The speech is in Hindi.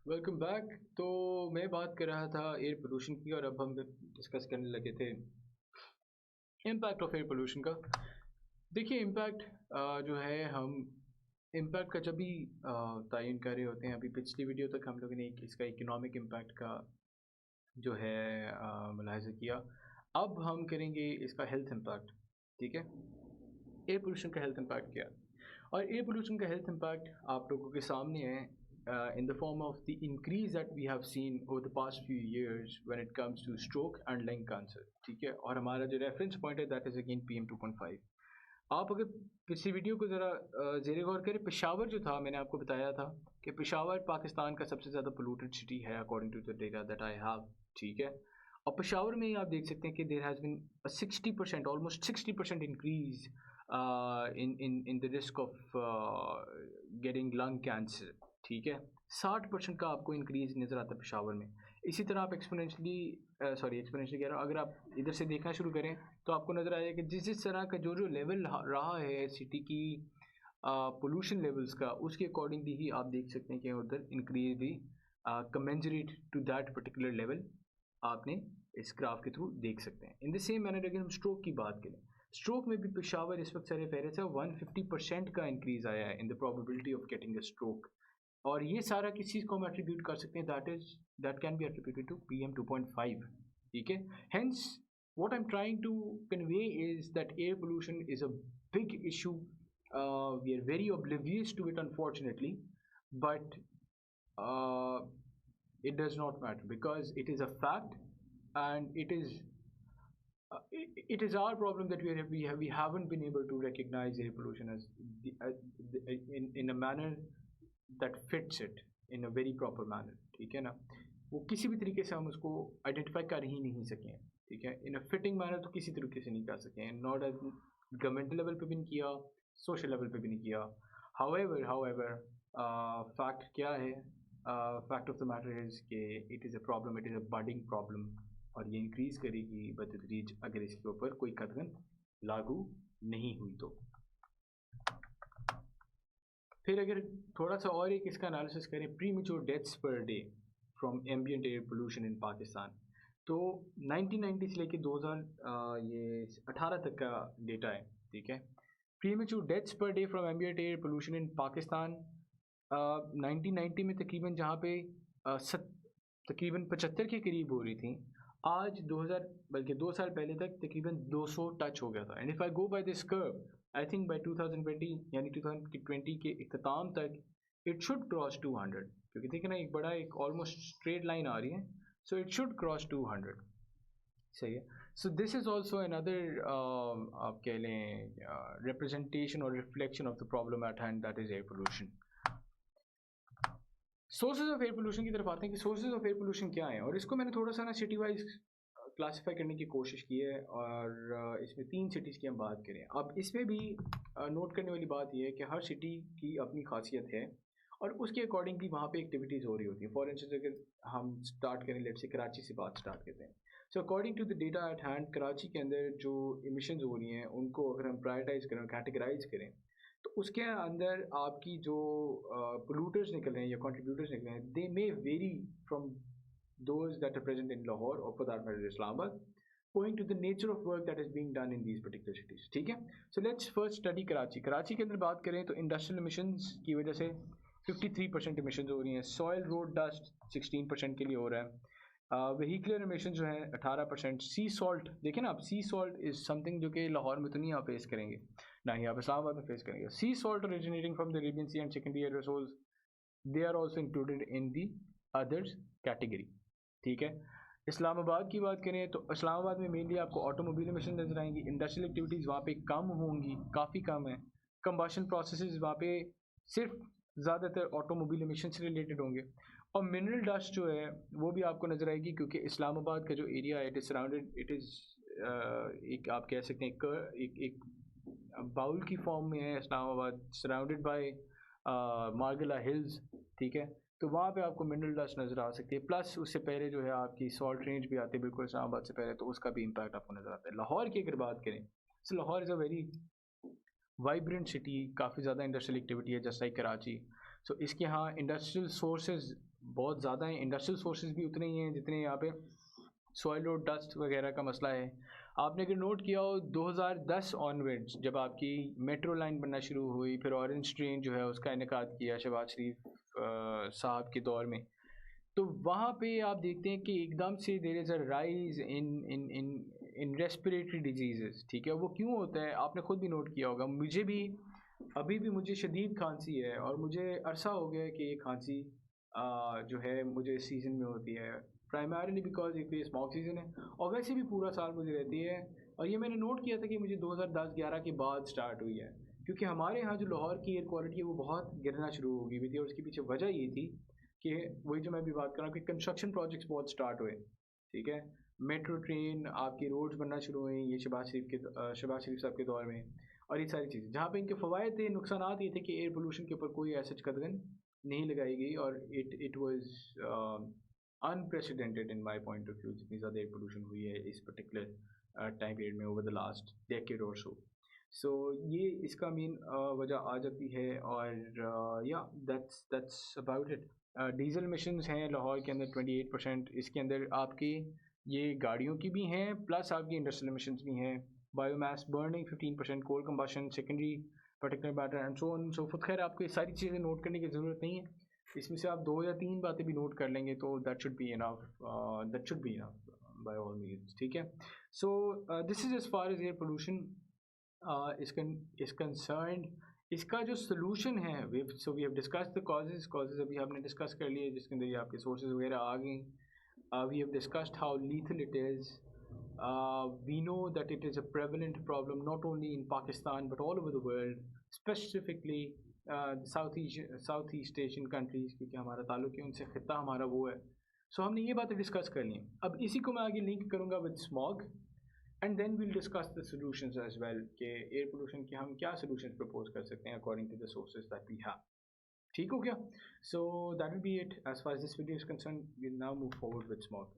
Welcome back. तो मैं बात कर रहा था एयर पोल्यूशन की और अब हम डिस्कस करने लगे थे इम्पैक्ट ऑफ एयर पोल्यूशन का। देखिए इम्पैक्ट जो है हम इम्पैक्ट का जब भी तयन कर रहे होते हैं। अभी पिछली वीडियो तक हम लोगों ने इसका इकोनॉमिक इम्पैक्ट का जो है मुलाहिज़ा किया। अब हम करेंगे इसका हेल्थ इम्पैक्ट। ठीक है, एयर पोल्यूशन का हेल्थ इम्पैक्ट क्या है? और एयर पोल्यूशन का हेल्थ इम्पैक्ट आप लोगों के सामने है in the form of the increase that we have seen over the past few years when it comes to stroke and lung cancer। ठीक है, और हमारा जो रेफरेंस पॉइंट है दैट इज अगेन PM 2.5। आप अगर पिछली वीडियो को ज़रा ज़ेरे गौर करें, पेशावर जो था मैंने आपको बताया था कि पेशावर पाकिस्तान का सबसे ज़्यादा पोल्यूटेड सिटी है according to the data that I have. ठीक है, और पेशावर में ही आप देख सकते हैं कि there has been 60% almost 60% increase in the risk of getting lung cancer। ठीक है, 60% का आपको इंक्रीज नज़र आता है पेशावर में। इसी तरह आप एक्सपोनेंशियली कह रहा हूँ, अगर आप इधर से देखना शुरू करें तो आपको नज़र आएगा कि जिस जिस तरह का जो लेवल रहा है सिटी की पोल्यूशन लेवल्स का, उसके अकॉर्डिंगली ही आप देख सकते हैं कि उधर इंक्रीज भी कमेंजरेट टू दैट पर्टिकुलर लेवल आपने इस ग्राफ के थ्रू देख सकते हैं। इन द सेम मैनर अगर हम स्ट्रोक की बात करें, स्ट्रोक में भी पेशावर इस वक्त सर फहरिस्त है। 150% का इंक्रीज आया है in the probability of getting a stroke. और ये सारा किस चीज़ को हम एट्रीब्यूट कर सकते हैं, that can be attributed to PM 2.5। ठीक है, hence what I'm trying to convey is that air pollution is a big issue। We are very oblivious to it unfortunately, but uh, it does not matter because it is a fact, and it is our problem that we haven't been able to recognize air pollution as in a manner that fits it in a very proper manner। ठीक है ना, वो किसी भी तरीके से हम उसको आइडेंटिफाई कर ही नहीं सके। ठीक है, इन अ फिटिंग मैनर तो किसी तरीके से नहीं कर सके, नॉट एट गवर्नमेंटल लेवल पे भी नहीं किया, सोशल लेवल पे भी नहीं किया। हाउएवर फैक्ट क्या है, fact of the matter is कि it is a problem, it is a budding problem, और ये इंक्रीज करेगी बतदरीज अगर इसके ऊपर कोई कदम लागू नहीं हुई तो। फिर अगर थोड़ा सा और एक इसका एनालिसिस करें, premature deaths per day from ambient air pollution in Pakistan, तो 1990 से लेके 2018 तक का डेटा है। ठीक है, premature deaths per day from ambient air pollution in Pakistan 1990 में तकरीबन जहाँ पे तकरीबन 75 के करीब हो रही थी, आज 2000 बल्कि 2 साल पहले तक तकरीबन 200 टच हो गया था। And if I go by this curve, I think by 2020 यानी 2020 के इख्तिताम तक इट शुड क्रॉस 200, क्योंकि देखिए ना एक बड़ा एक ऑलमोस्ट स्ट्रेट लाइन आ रही है, सो इट शुड क्रॉस 200। सही है, so this is also another आप कह लें रिप्रेजेंटेशन और reflection of the problem at hand, that is air pollution. Sources of air pollution की तरफ आते हैं कि सोर्सेज ऑफ एयर पोल्यूशन क्या है, और इसको मैंने थोड़ा सा ना सिटी वाइज क्लासीफाई करने की कोशिश की है, और इसमें 3 सिटीज़ की हम बात करें। अब इसमें भी नोट करने वाली बात यह है कि हर सिटी की अपनी खासियत है और उसके अकॉर्डिंगली वहाँ पे एक्टिविटीज़ हो रही होती हैं। फॉर इंस्टेंस अगर हम स्टार्ट करें लेट्स से कराची से बात स्टार्ट करते हैं, so according to the data at hand, Karachi के अंदर जो इमिशंस हो रही हैं उनको अगर हम प्रायोरिटाइज करें, कैटेगराइज करें, तो उसके अंदर आपकी जो पोल्यूटर्स निकल रहे हैं या कंट्रीब्यूटर्स निकल रहे हैं, they may vary from those that are present in Lahore or for that matter Islamabad, owing to the nature of work that is being done in these particular cities। ठीक है, so let's first study Karachi. Karachi के अंदर बात करें तो इंडस्ट्रियल emissions की वजह से 53% emissions हो रही हैं, सॉयल रोड डस्ट 16% के लिए हो रहा है, व्हीकलर emissions जो हैं 18%, सी सॉल्ट देखें ना आप, सी सॉल्ट इज़ समथिंग जो कि लाहौर में तो नहीं आप फेस करेंगे, ना ही आप इस्लामाबाद में फेस करेंगे। सी salt originating from the Arabian Sea and secondary air resources, they are also included in the others category। ठीक है, इस्लामाबाद की बात करें तो इस्लामाबाद में मेनली आपको ऑटोमोबाइल एमिशन नजर आएंगी, इंडस्ट्रियल एक्टिविटीज़ वहाँ पे कम होंगी, काफ़ी कम है, कंबशन प्रोसेसेस वहाँ पे सिर्फ ज़्यादातर ऑटोमोबाइल एमिशन से रिलेटेड होंगे, और मिनरल डस्ट जो है वो भी आपको नज़र आएगी, क्योंकि इस्लामाबाद का जो एरिया है it is surrounded, it is एक आप कह सकते हैं एक बाउल की फॉर्म में है Islamabad, surrounded by Margalla hills. ठीक है, तो वहाँ पे आपको मिनरल डस्ट नज़र आ सकती है, प्लस उससे पहले जो है आपकी सॉल्ट रेंज भी आती है बिल्कुल इस्लामाबाद से पहले, तो उसका भी इम्पैक्ट आपको नज़र आता है। लाहौर की अगर बात करें तो Lahore is a very vibrant city, काफ़ी ज़्यादा इंडस्ट्रियल एक्टिविटी है जस्ट लाइक कराची। सो इसके यहाँ इंडस्ट्रियल सोर्सेज बहुत ज़्यादा हैं, इंडस्ट्रियल सोर्सेज भी उतने ही हैं जितने यहाँ पे सॉइल और डस्ट वगैरह का मसला है। आपने अगर नोट किया हो 2010 ऑनवर्ड्स जब आपकी मेट्रो लाइन बनना शुरू हुई, फिर ऑरेंज ट्रेन जो है उसका इनेकाद किया शहबाज शरीफ साहब के दौर में, तो वहाँ पे आप देखते हैं कि एकदम से there is a rise in in in in respiratory disease. ठीक है, वो क्यों होता है आपने ख़ुद भी नोट किया होगा। मुझे भी अभी भी मुझे शदीद खांसी है और मुझे अरसा हो गया है कि ये खांसी जो है मुझे इस सीज़न में होती है, प्राइमरीली बिकॉज एक तो ये स्मॉक सीज़न है और वैसे भी पूरा साल मुझे रहती है। और ये मैंने नोट किया था कि मुझे 2010-11 के बाद स्टार्ट हुई है, क्योंकि हमारे यहाँ जो लाहौर की एयर क्वालिटी है वो बहुत गिरना शुरू हो गई हुई थी। और उसके पीछे वजह ये थी कि वही जो मैं भी बात कर रहा हूँ कि कंस्ट्रक्शन प्रोजेक्ट्स बहुत स्टार्ट हुए। ठीक है, मेट्रो ट्रेन, आपकी रोड्स बनना शुरू हुई ये शहबाज शरीफ साहब के दौर में। और ये सारी चीज़ें जहाँ पे इनके फ़वायद थे, नुकसानात ये थे कि एयर पोल्यूशन के ऊपर कोई ऐसा कदगन नहीं लगाई गई और it was unprecedented in my point of view. जितनी ज़्यादा एयर पोल्यूशन हुई है इस पर्टिकुलर टाइम पीरियड में ओवर द लास्ट डेकेड और सो ये इसका मेन वजह आ जाती है। और या that's about it. Diesel missions हैं लाहौर के अंदर 28%, इसके अंदर आपकी ये गाड़ियों की भी हैं प्लस आपकी इंडस्ट्रियल मिशंस भी हैं। Biomass burning 15%, coal combustion, secondary particular matter and so on so forth. खैर आपको ये सारी चीज़ें नोट करने की ज़रूरत नहीं है, इसमें से आप 2 या 3 बातें भी नोट कर लेंगे तो that should be enough by all means. ठीक है, so this is as far as air pollution is concerned. इसका जो सोल्यूशन है we have discuss the causes अभी आपने डिस्कस कर लिए, जिसके अंदर ये आपके सोर्सेज वगैरह आ गई। We have discussed how lethal it is. We know that it is a prevalent problem not only in Pakistan but all over the world, specifically Southeast Asian countries, क्योंकि हमारा ताल्लुक है उनसे, ख़िता हमारा वो है। सो हमने ये बातें डिस्कस कर ली। अब इसी को मैं आगे लिंक करूँगा with smog and then we'll discuss the solutions as well कि एयर पोल्यूशन के हम क्या सॉल्यूशंस प्रपोज कर सकते हैं according to the sources that we have. ठीक हो गया? So that will be it as far as this video is concern. We'll now move forward with smog.